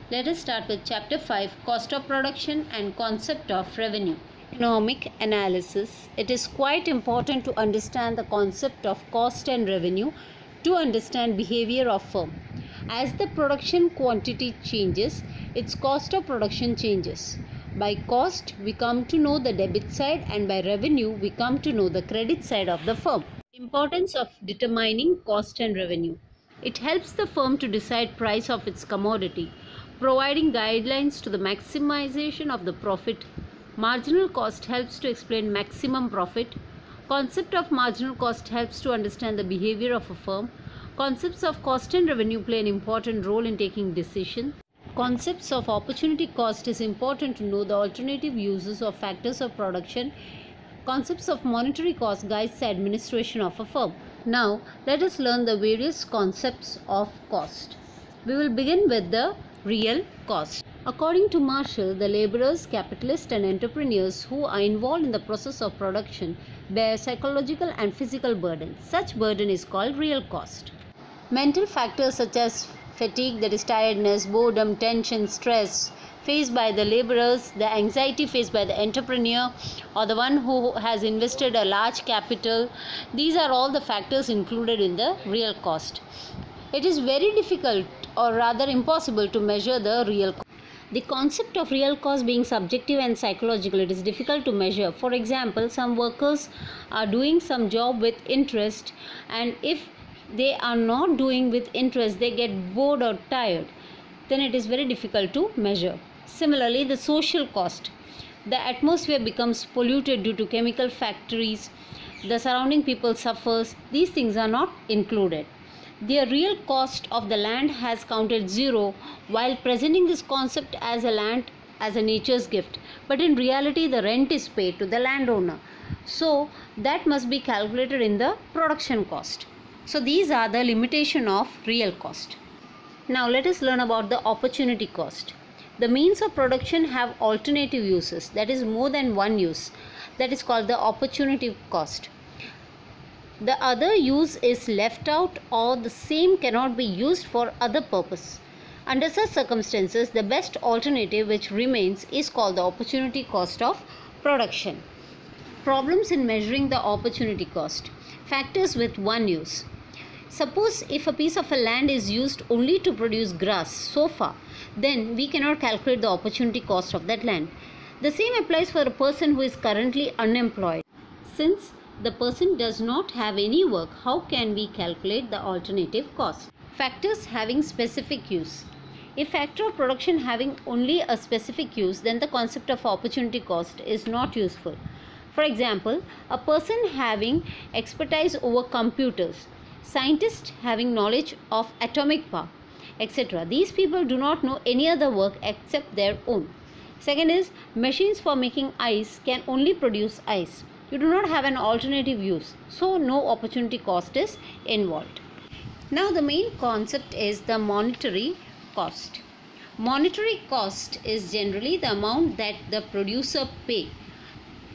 Let us start with Chapter 5, Cost of Production and Concept of Revenue. Economic analysis. It is quite important to understand the concept of cost and revenue to understand behavior of firm. As the production quantity changes, its cost of production changes. By cost, we come to know the debit side, and by revenue, we come to know the credit side of the firm. Importance of determining cost and revenue. It helps the firm to decide price of its commodity, providing guidelines to the maximization of the profit. Marginal cost helps to explain maximum profit. Concept of marginal cost helps to understand the behavior of a firm. Concepts of cost and revenue play an important role in taking decisions. Concepts of opportunity cost is important to know the alternative uses of factors of production. Concepts of monetary cost guides the administration of a firm. Now, let us learn the various concepts of cost. We will begin with the real cost. According to Marshall, the laborers, capitalists and entrepreneurs who are involved in the process of production bear psychological and physical burden. Such burden is called real cost. Mental factors such as fatigue, that is tiredness, boredom, tension, stress faced by the laborers, the anxiety faced by the entrepreneur or the one who has invested a large capital, these are all the factors included in the real cost. It is very difficult or rather impossible to measure the real cost. The concept of real cost being subjective and psychological, it is difficult to measure. For example, some workers are doing some job with interest, and if they are not doing with interest, they get bored or tired, then it is very difficult to measure. Similarly, the social cost. The atmosphere becomes polluted due to chemical factories. The surrounding people suffers. These things are not included. The real cost of the land has counted zero while presenting this concept as a land as a nature's gift. But in reality, the rent is paid to the landowner. So that must be calculated in the production cost. So these are the limitation of real cost. Now let us learn about the opportunity cost. The means of production have alternative uses, that is more than one use. That is called the opportunity cost. The other use is left out or the same cannot be used for other purpose. Under such circumstances, the best alternative which remains is called the opportunity cost of production. Problems in measuring the opportunity cost. Factors with one use. Suppose if a piece of land is used only to produce grass so far, then we cannot calculate the opportunity cost of that land. The same applies for a person who is currently unemployed. Since the person does not have any work, how can we calculate the alternative cost? Factors having specific use. A factor of production having only a specific use, then the concept of opportunity cost is not useful. For example, a person having expertise over computers, scientists having knowledge of atomic power, etc. These people do not know any other work except their own. Second is, machines for making ice can only produce ice. You do not have an alternative use, so no opportunity cost is involved. Now the main concept is the monetary cost. Monetary cost is generally the amount that the producer pay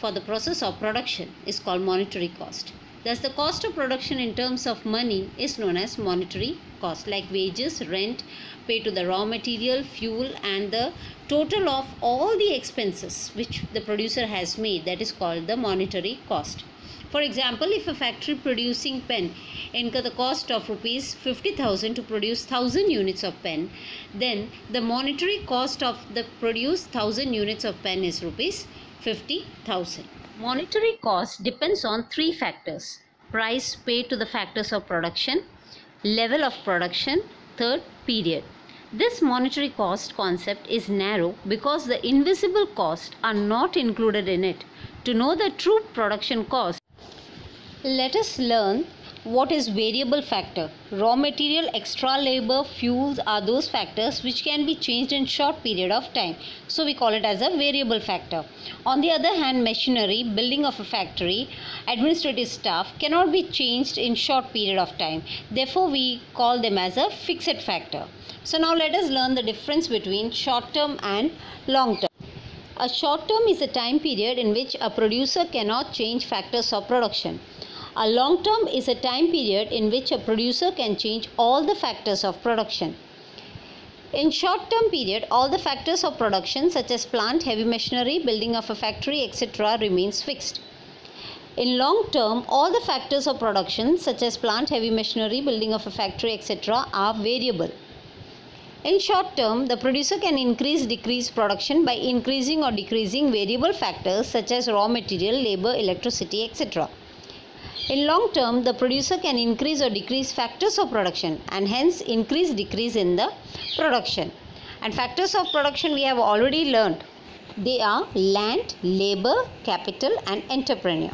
for the process of production is called monetary cost. Thus, the cost of production in terms of money is known as monetary cost, like wages, rent, pay to the raw material, fuel, and the total of all the expenses which the producer has made, that is called the monetary cost. For example, if a factory producing pen incur the cost of rupees 50,000 to produce 1,000 units of pen, then the monetary cost of the produced 1,000 units of pen is rupees 50,000. Monetary cost depends on three factors: price paid to the factors of production, level of production, third, period. This monetary cost concept is narrow because the invisible costs are not included in it. To know the true production cost, let us learn what is variable factor. Raw material, extra labor, fuels are those factors which can be changed in short period of time. So we call it as a variable factor. On the other hand, machinery, building of a factory, administrative staff cannot be changed in short period of time. Therefore, we call them as a fixed factor. So now let us learn the difference between short term and long term. A short term is a time period in which a producer cannot change factors of production. A long term is a time period in which a producer can change all the factors of production. In short-term period, all the factors of production such as plant, heavy machinery, building of a factory, etc. remains fixed. In long term, all the factors of production such as plant, heavy machinery, building of a factory, etc. are variable. In short term, the producer can increase, decrease production by increasing or decreasing variable factors such as raw material, labor, electricity, etc. In long term, the producer can increase or decrease factors of production and hence increase, decrease in the production. And factors of production we have already learned. They are land, labor, capital and entrepreneur.